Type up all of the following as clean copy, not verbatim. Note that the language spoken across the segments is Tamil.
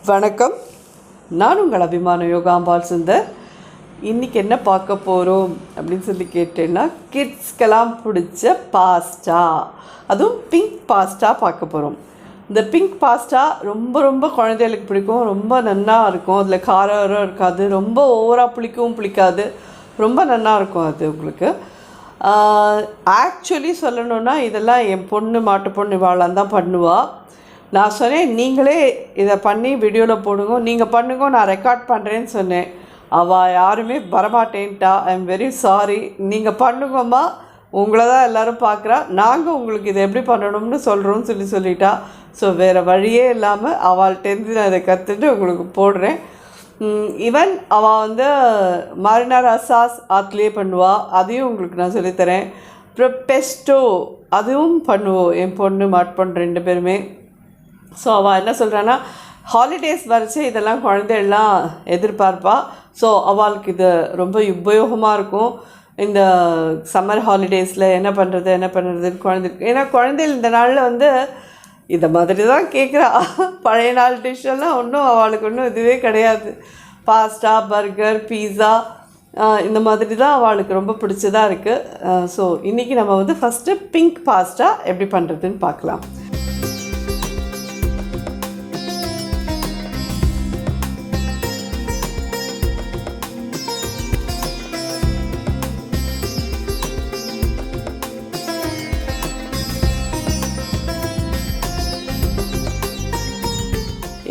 வணக்கம், நான் உங்கள் அபிமான யோகாம்பால் சுந்தர். இன்றைக்கி என்ன பார்க்க போகிறோம் அப்படின்னு சொல்லி கேட்டேன்னா, கிட்ஸ்க்கெல்லாம் பிடிச்ச பாஸ்டா, அதுவும் பிங்க் பாஸ்டா பார்க்க போகிறோம். இந்த பிங்க் பாஸ்டா ரொம்ப குழந்தைகளுக்கு பிடிக்கும். ரொம்ப நன்னா இருக்கும். அதில் காரம் இருக்காது, ரொம்ப ஓவராக பிடிக்காது, ரொம்ப நன்னா இருக்கும். அது உங்களுக்கு ஆக்சுவலி சொல்லணுன்னா, இதெல்லாம் என் பொண்ணு மாட்டு பொண்ணு இவாளான் தான் பண்ணுவாள். நான் சொன்னேன், நீங்களே இதை பண்ணி வீடியோவில் போடுங்க, நீங்கள் பண்ணுங்க, நான் ரெக்கார்ட் பண்ணுறேன்னு சொன்னேன். அவள் யாருமே வரமாட்டேன்ட்டா. I am very sorry. நீங்கள் பண்ணுங்கம்மா, உங்களை தான் எல்லோரும் பார்க்குறா, நாங்கள் உங்களுக்கு இதை எப்படி பண்ணணும்னு சொல்கிறோன்னு சொல்லிட்டா. ஸோ வேறு வழியே இல்லாமல் அவள்கிட்டேருந்து நான் இதை கற்றுட்டு உங்களுக்கு போடுறேன். ஈவன் அவள் வந்து மாரினாரா சாஸ் ஆற்றுலேயே பண்ணுவாள், அதையும் உங்களுக்கு நான் சொல்லித்தரேன். அப்புறம் பெஸ்டோ அதுவும் பண்ணுவோம், என் பொண்ணு மாட்பொண்ணு ரெண்டு பேருமே. ஸோ அவள் என்ன சொல்கிறான்னா, ஹாலிடேஸ் வரைச்சி இதெல்லாம் குழந்தைகள்லாம் எதிர்பார்ப்பா. ஸோ அவளுக்கு இது ரொம்ப உபயோகமாக இருக்கும். இந்த சம்மர் ஹாலிடேஸில் என்ன பண்ணுறதுன்னு குழந்தைக்கு, ஏன்னா குழந்தைகள் இந்த நாளில் வந்து இதை மாதிரி தான் கேட்குறா. பழைய நாள் டிஷ்ஷெல்லாம் ஒன்றும் அவளுக்கு ஒன்றும் இதுவே கிடையாது. பாஸ்டா, பர்கர், பீஸா இந்த மாதிரி தான் அவளுக்கு ரொம்ப பிடிச்சதாக இருக்குது. ஸோ இன்றைக்கி நம்ம வந்து ஃபஸ்ட்டு பிங்க் பாஸ்டா எப்படி பண்ணுறதுன்னு பார்க்கலாம்.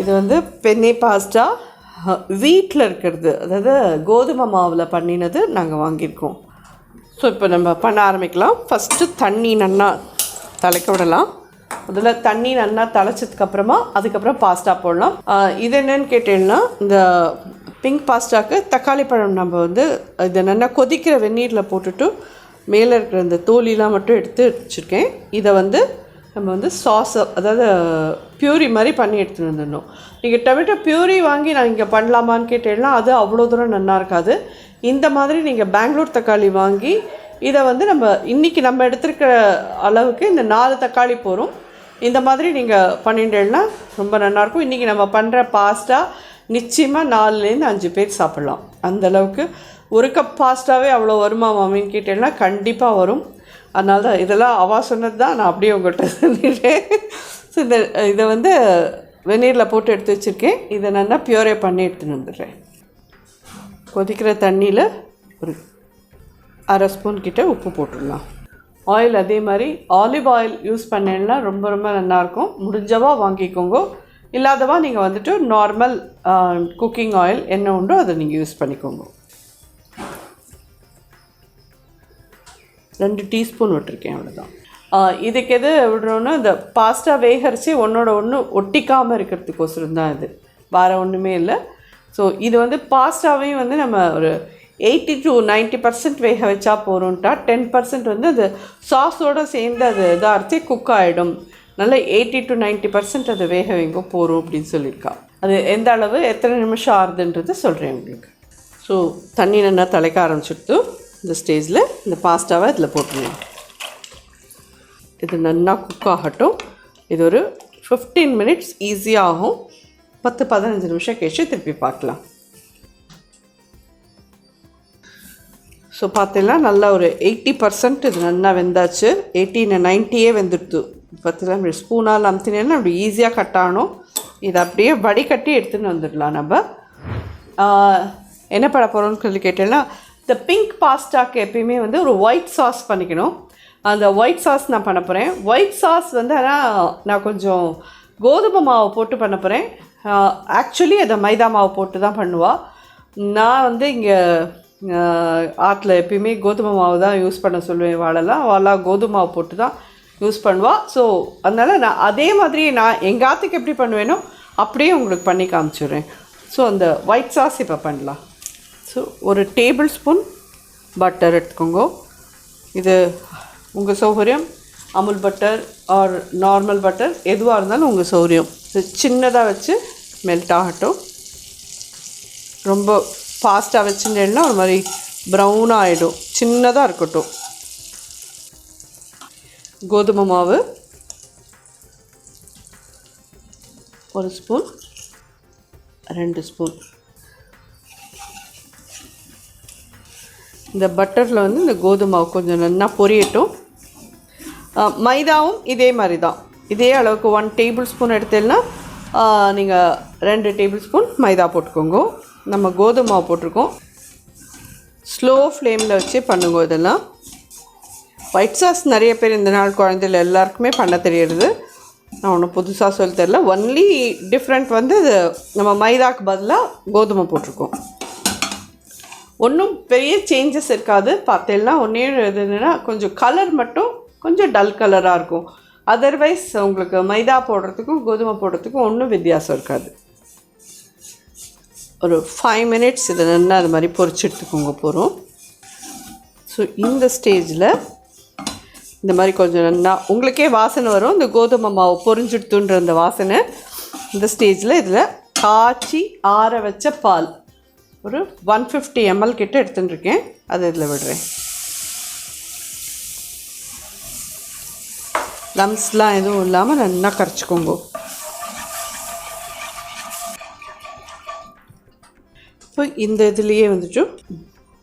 இது வந்து பென்னே பாஸ்டா வீட்டில் இருக்கிறது, அதாவது கோதுமை மாவில் பண்ணினது நாங்கள் வாங்கியிருக்கோம். ஸோ இப்போ நம்ம பண்ண ஆரம்பிக்கலாம். ஃபஸ்ட்டு தண்ணி நன்னா தலைக்க விடலாம். அதில் தண்ணி நன்னா தலைச்சதுக்கப்புறமா அதுக்கப்புறம் பாஸ்டா போடலாம். இது என்னன்னு கேட்டீங்கன்னா, இந்த பிங்க் பாஸ்டாவுக்கு தக்காளி பழம் நம்ம வந்து இதை நல்லா கொதிக்கிற வெந்நீரில் போட்டுட்டு மேலே இருக்கிற இந்த தோலிலாம் மட்டும் எடுத்து வச்சுருக்கேன். இதை வந்து நம்ம வந்து சாஸை, அதாவது பியூரி மாதிரி பண்ணி எடுத்துகிட்டு வந்துடணும். நீங்கள் டொமேட்டோ பியூரி வாங்கி நான் இங்கே பண்ணலாமான்னு கேட்டேன்னா, அது அவ்வளோ தூரம் நல்லா இருக்காது. இந்த மாதிரி நீங்கள் பெங்களூர் தக்காளி வாங்கி இதை வந்து இன்றைக்கி நம்ம எடுத்துருக்கிற அளவுக்கு இந்த 4 தக்காளி போகும். இந்த மாதிரி நீங்கள் பண்ணிட்டேன்னா ரொம்ப நல்லாயிருக்கும். இன்றைக்கி நம்ம பண்ணுற பாஸ்டா நிச்சயமாக 4லேருந்து 5 பேர் சாப்பிட்லாம். அந்தளவுக்கு 1 கப் பாஸ்டாவே அவ்வளோ வருமா மாமின்னு கேட்டேன்னா கண்டிப்பாக வரும். அதனால தான் இதெல்லாம் அவள் சொன்னது தான் நான் அப்படியே உங்கள்கிட்ட சொல்லிட்டேன். ஸோ இதை வந்து வெந்நீரில் போட்டு எடுத்து வச்சுருக்கேன். இதை நல்லா பியூரே பண்ணி எடுத்துன்னு வந்துடுறேன். கொதிக்கிற தண்ணியில் ஒரு 1/2 ஸ்பூன் கிட்ட உப்பு போட்டுடலாம். ஆயில் அதே மாதிரி ஆலிவ் ஆயில் யூஸ் பண்ணேன்னா ரொம்ப நல்லாயிருக்கும். முடிஞ்சவா வாங்கிக்கோங்க, இல்லாதவா நீங்கள் வந்துட்டு நார்மல் குக்கிங் ஆயில் என்ன உண்டோ அதை நீங்கள் யூஸ் பண்ணிக்கோங்க. 2 டீஸ்பூன் விட்டுருக்கேன், அவ்வளோதான். இதுக்கு எது விடுறோன்னா, இந்த பாஸ்டா வேகரிச்சு ஒன்றோட ஒன்று ஒட்டிக்காமல் இருக்கிறதுக்கோசரம் தான் இது, வேறு ஒன்றுமே இல்லை. ஸோ இது வந்து பாஸ்டாவையும் வந்து நம்ம ஒரு 80 to 90% வேக வச்சா போகிறோன்ட்டா, 10% வந்து அது சாஸோடு சேர்ந்து அது இதாக அரைச்சி குக் ஆகிடும். நல்லா 80 to 90% அது வேக வைங்க போகிறோம் அப்படின்னு சொல்லியிருக்கா. அது எந்த அளவு எத்தனை நிமிஷம் ஆறுதுன்றது சொல்கிறேன் உங்களுக்கு. ஸோ தண்ணி நல்லா தலைக்க ஆரம்பிச்சுட்டு இந்த ஸ்டேஜில் இந்த பாஸ்டாவை இதில் போட்டுருவோம். இது நல்லா குக் ஆகட்டும். இது ஒரு 15 மினிட்ஸ் ஈஸியாக ஆகும். 10-15 நிமிஷம் கழிச்சு திருப்பி பார்க்கலாம். ஸோ பார்த்தீங்கன்னா நல்லா ஒரு 80% இது நல்லா வெந்தாச்சு. 80-90 வெந்துடுது. பார்த்தீங்கன்னா ஸ்பூனால் அமுத்தினேன்னா அப்படி ஈஸியாக கட் ஆகணும். இதை அப்படியே வடிகட்டி எடுத்துன்னு வந்துடலாம். நம்ம என்ன பண்ண போகிறோம்னு சொல்லி கேட்டேன்னா, இந்த பிங்க் பாஸ்டாக்கு எப்பயுமே வந்து ஒரு ஒயிட் சாஸ் பண்ணிக்கணும். அந்த ஒயிட் சாஸ் நான் பண்ண போகிறேன். ஒயிட் சாஸ் வந்து ஆனால் நான் கொஞ்சம் கோதுமை மாவு போட்டு பண்ண போகிறேன். ஆக்சுவலி அதை மைதா மாவு போட்டு தான் பண்ணுவாள். நான் வந்து இங்கே ஆற்றுல எப்பயுமே கோதுமை மாவு தான் யூஸ் பண்ண சொல்லுவேன். அவளாம் கோதுமை மாவு போட்டு தான் யூஸ் பண்ணுவாள். ஸோ அதனால் நான் அதே மாதிரி நான் எங்கள் ஆற்றுக்கு எப்படி பண்ணுவேனோ அப்படியே உங்களுக்கு பண்ணி காமிச்சிடுறேன். ஸோ அந்த ஒயிட் சாஸ் இப்போ பண்ணலாம். ஸோ ஒரு டேபிள் ஸ்பூன் பட்டர் எடுத்துக்கோங்க. இது உங்கள் சௌகரியம், Amul butter or normal butter எதுவாக இருந்தாலும் உங்கள் சௌகரியம். இது சின்னதாக வச்சு மெல்ட் ஆகட்டும். ரொம்ப ஃபாஸ்ட்டாக வச்சுட்டேன்னா ஒரு மாதிரி ப்ரௌனாக ஆகிடும். சின்னதாக இருக்கட்டும். கோதுமை மாவு 1 ஸ்பூன், 2 ஸ்பூன். இந்த பட்டரில் வந்து இந்த கோதுமை மாவு கொஞ்சம் நல்லா பொரியட்டும். மைதாவும் இதே மாதிரி தான், இதே அளவுக்கு 1 டேபிள் ஸ்பூன் எடுத்தேன்னா நீங்கள் 2 டேபிள் ஸ்பூன் மைதா போட்டுக்கோங்க. நம்ம கோதுமை மாவு போட்டிருக்கோம். ஸ்லோ ஃப்ளேமில் வச்சு பண்ணுங்க. இதெல்லாம் ஒயிட் சாஸ் நிறைய பேர் இந்த நாள் குழந்தைகள் எல்லாருக்குமே பண்ண தெரியுது. நான் ஒன்றும் புதுசாக சொல்ல தெரியல. ஒன்லி டிஃப்ரெண்ட் வந்து இது நம்ம மைதாக்கு பதிலாக கோதுமை போட்டிருக்கோம். ஒன்றும் பெரிய சேஞ்சஸ் இருக்காது. பார்த்தேன்னா ஒன்றே எதுன்னா கொஞ்சம் கலர் மட்டும் கொஞ்சம் டல் கலராக இருக்கும். அதர்வைஸ் உங்களுக்கு மைதா போடுறதுக்கும் கோதுமை போடுறதுக்கும் ஒன்றும் வித்தியாசம் இருக்காது. ஒரு 5 மினிட்ஸ் இதை நல்லா அது மாதிரி பொரிச்சு எடுத்துக்கோங்க போகிறோம். ஸோ இந்த ஸ்டேஜில் இந்த மாதிரி கொஞ்சம் நல்லா உங்களுக்கே வாசனை வரும். இந்த கோதுமை மாவு பொரிஞ்சுடுத்துன்ற அந்த வாசனை. இந்த ஸ்டேஜில் இதில் காய்ச்சி ஆற வச்ச பால் ஒரு 150 ml கிட்ட எடுத்துட்டுருக்கேன். அதை இதில் விடுறேன். லம்ஸ்லாம் எதுவும் இல்லாமல் நல்லா கரைச்சிக்கோங்க. இப்போ இந்த இதுலேயே வந்துட்டு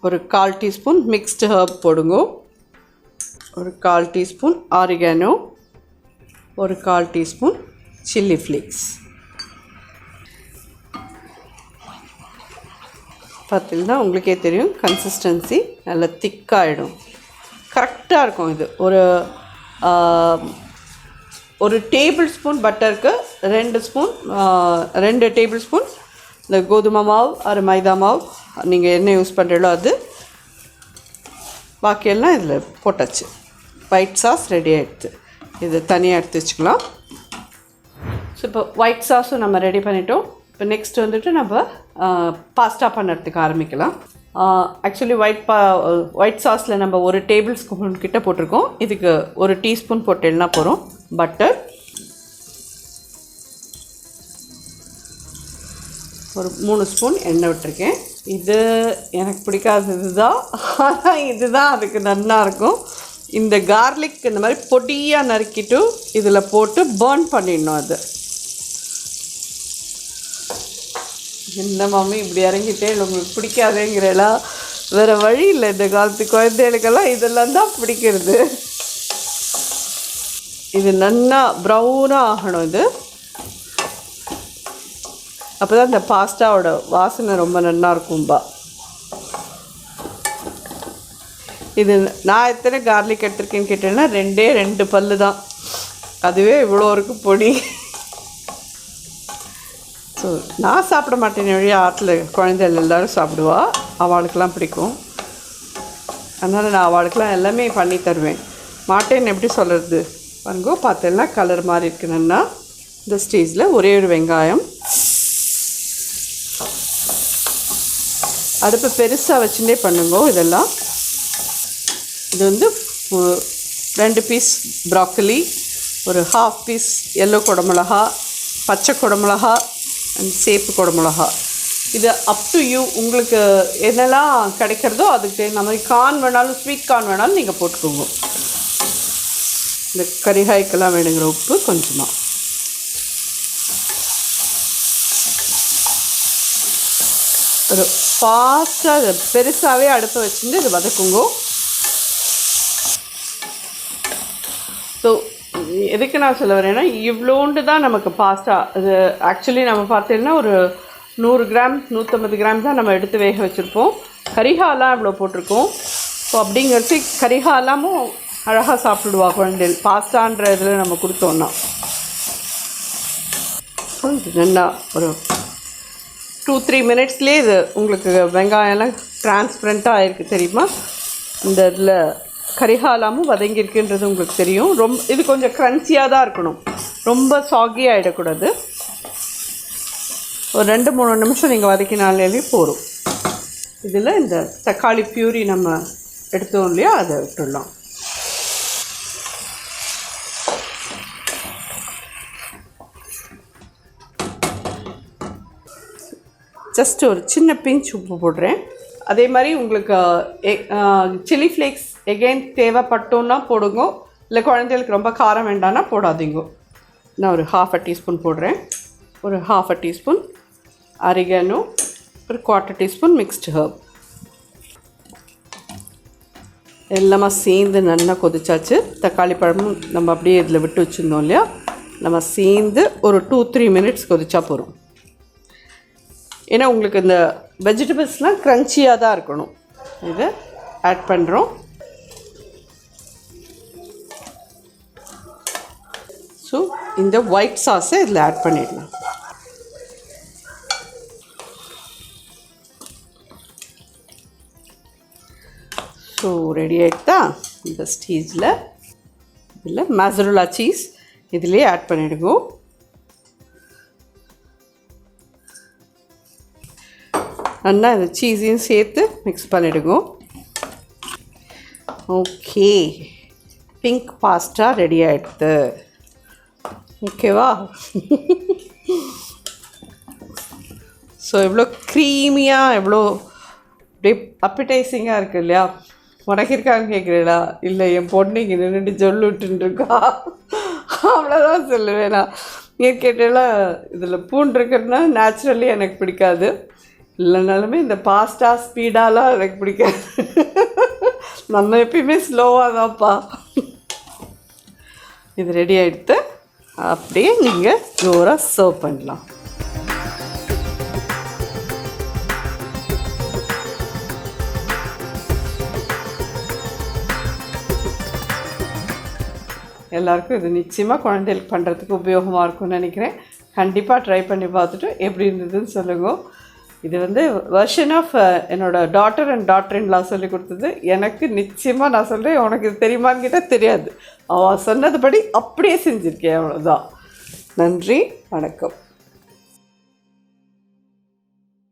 ஒரு 1/4 டீஸ்பூன் மிக்ஸ்டு ஹர்ப் போடுங்க. ஒரு 1/4 டீஸ்பூன் ஆரிகானோ, ஒரு 1/4 டீஸ்பூன் சில்லி ஃப்ளேக்ஸ். பார்த்தீங்கன்னா உங்களுக்கே தெரியும் கன்சிஸ்டன்சி நல்லா திக்காகிடும். கரெக்டாக இருக்கும். இது ஒரு டேபிள் ஸ்பூன் பட்டருக்கு 2 டேபிள் ஸ்பூன் இந்த கோதுமை மாவு ஒரு மைதா மாவு நீங்கள் என்ன யூஸ் பண்ணுறீங்களோ அது. பாக்கியெல்லாம் இதில் போட்டாச்சு. ஒயிட் சாஸ் ரெடி ஆகிடுது. இது தனியாக எடுத்து வச்சுக்கலாம். ஸோ இப்போ ஒயிட் சாஸும் நம்ம ரெடி பண்ணிட்டோம். இப்போ நெக்ஸ்ட் வந்துட்டு நம்ம பாஸ்தா பண்ணுறதுக்கு ஆரம்பிக்கலாம். ஆக்சுவலி ஒயிட் சாஸில் நம்ம ஒரு டேபிள் ஸ்பூன் கிட்ட போட்டிருக்கோம். இதுக்கு ஒரு டீஸ்பூன் போட்டேன்னா போகிறோம். பட்டர் ஒரு 3 ஸ்பூன் எண்ணெய் விட்டுருக்கேன். இது எனக்கு பிடிக்காதது தான், ஆனால் இதுதான் அதுக்கு நல்லா இருக்கும். இந்த கார்லிக் இந்த மாதிரி பொடியாக நறுக்கிட்டு இதில் போட்டு பர்ன் பண்ணிடணும். அது என்ன மாமி இப்படி இறங்கிட்டே உங்களுக்கு பிடிக்காதேங்கிறலாம், வேறு வழி இல்லை. இந்த காலத்து குழந்தைகளுக்கெல்லாம் இதெல்லாம் தான் பிடிக்கிறது. இது நல்லா ப்ரௌனாக ஆகணும். இது அப்போ தான் இந்த பாஸ்தாவோட வாசனை ரொம்ப நல்லா இருக்கும்பா. இது நான் எத்தனை கார்லிக் எடுத்துருக்கேன்னு கேட்டேன்னா 2 பல்லு தான். அதுவே இவ்வளோ இருக்குது பொடி. ஸோ நான் சாப்பிட மாட்டேன். வழியா ஆற்றுல குழந்தைகள் எல்லோரும் சாப்பிடுவா. அவளுக்கெல்லாம் பிடிக்கும். அதனால் நான் அவளுக்கெல்லாம் எல்லாமே பண்ணி தருவேன். மாட்டேன்னு எப்படி சொல்கிறது பாருங்கோ. பார்த்தேன்னா கலர் மாதிரி இருக்குன்னா இந்த ஸ்டேஜில் ஒரே ஒரு வெங்காயம். அடுப்பு பெருசாக வச்சுட்டே பண்ணுங்க இதெல்லாம். இது வந்து 2 பீஸ் ப்ராக்கலி, ஒரு 1/2 பீஸ் எல்லோ குடமிளகா, பச்சை குடமிளகா அண்ட் சேப்பு குடமிளகா. இது அப் டு யூ. உங்களுக்கு என்னெல்லாம் கிடைக்கிறதோ அதுக்கு தகுந்த மாதிரி கார்ன் வேணாலும் ஸ்வீட் கார்ன் வேணாலும் நீங்கள் போட்டுக்கோங்க. இந்த கறிகாய்க்கெல்லாம் வேணுங்கிற உப்பு கொஞ்சமாக. ஒரு ஃபாஸ்ட்டாக பெருசாகவே அடுப்பை வச்சுட்டு இது வதக்குங்க. ஸோ எதுக்கு நான் சொல்ல வரேன்னா இவ்வளோண்டு தான் நமக்கு பாஸ்தா. இது ஆக்சுவலி நம்ம பார்த்தீங்கன்னா ஒரு 100 கிராம் 150 கிராம் தான் நம்ம எடுத்து வேக வச்சுருப்போம். கரிகாலாம் இவ்வளோ போட்டிருக்கோம். ஸோ அப்படிங்கிறச்சு கரிகாலாமும் அழகாக சாப்பிடுவா குழந்தைகள் பாஸ்தான்ற இதில் நம்ம கொடுத்தோன்னா. இது நல்லா ஒரு 2-3 மினிட்ஸ்லேயே இது உங்களுக்கு வெங்காயம்லாம் டிரான்ஸ்பரண்ட்டாக ஆகிருக்கு தெரியுமா. இந்த இதில் கரிகாலாமும் வதங்கியிருக்குன்றது உங்களுக்கு தெரியும். இது கொஞ்சம் க்ரன்ச்சியாக தான் இருக்கணும், ரொம்ப சாகி ஆகிடக்கூடாது. ஒரு 2-3 நிமிஷம் நீங்கள் வதக்கினாலே போதும். இதில் இந்த தக்காளி பியூரி நம்ம எடுத்தோம் இல்லையா, அதை விட்டுடலாம். ஜஸ்ட் ஒரு சின்ன பிஞ்ச் உப்பு போடுறேன். அதே மாதிரி உங்களுக்கு சில்லி ஃப்ளேக்ஸ் எகெயின் தேவைப்பட்டோன்னா போடுங்க. இல்லை குழந்தைகளுக்கு ரொம்ப காரம் வேண்டான்னா போடாதீங்க. நான் ஒரு 1/2 டீஸ்பூன் போடுறேன். ஒரு 1/2 டீஸ்பூன் oregano, ஒரு 1/4 teaspoon mixed herb. எல்லாமே சேர்ந்து நல்லா கொதிச்சாச்சு. தக்காளி பழமும் நம்ம அப்படியே இதில் விட்டு வச்சுருந்தோம் இல்லையா, நம்ம சேர்ந்து ஒரு 2-3 minutes கொதிச்சா போகிறோம். ஏன்னா உங்களுக்கு இந்த வெஜிடபிள்ஸ்லாம் க்ரன்ச்சியாக தான் இருக்கணும். இதை ஆட் பண்ணுறோம். ஸோ இந்த ஒயிட் சாஸை இதில் ஆட் பண்ணிடலாம். ஸோ ரெடி ஆகிட்டா இந்த ஸ்டேஜில் இதில் மொzzarella சீஸ் இதிலே ஆட் பண்ணிவிடுங்க. நல்லா இந்த சீஸையும் சேர்த்து மிக்ஸ் பண்ணிவிடுங்க. ஓகே, பிங்க் பாஸ்தா ரெடி ஆகிடுது. ஓகேவா? ஸோ எவ்வளோ க்ரீமியாக எவ்வளோ அப்படியே அப்படைசிங்காக இருக்குது இல்லையா? உனக்கு இருக்காங்க கேட்குறீங்களா? இல்லை, என் பொண்ணு இங்கே நின்றுட்டு சொல்லுட்டுருக்கா, அவ்வளோதான் சொல்லுவேன் நான். ஏன் கேட்டாலும் இதில் பூண்டு இருக்குன்னா நேச்சுரலி எனக்கு பிடிக்காது. இல்லைனாலுமே இந்த பாஸ்டா ஸ்பீடாலாம் எனக்கு பிடிக்காது. நம்ம எப்பயுமே ஸ்லோவாக தான்ப்பா. இது ரெடி ஆகிடுத்து. அப்படியே நீங்கள் ஜோராக சர்வ் பண்ணலாம். எல்லாருக்கும் இது நிச்சயமாக குழந்தைகளுக்கு பண்ணுறதுக்கு உபயோகமாக இருக்கும்னு நினைக்கிறேன். கண்டிப்பாக ட்ரை பண்ணி பார்த்துட்டு எப்படி இருந்ததுன்னு சொல்லுங்கள். இது வந்து வெர்ஷன் ஆஃப் என்னோடய டாட்டர் அண்ட் டாட்டர் இன் லா சொல்லி கொடுத்தது. எனக்கு நிச்சயமாக நான் சொல்கிறேன், உனக்கு இது தெரியுமான்னு கேட்டால் தெரியாது. அவள் சொன்னதுபடி அப்படியே செஞ்சுருக்கேன். அவ்வளோதான். நன்றி, வணக்கம்.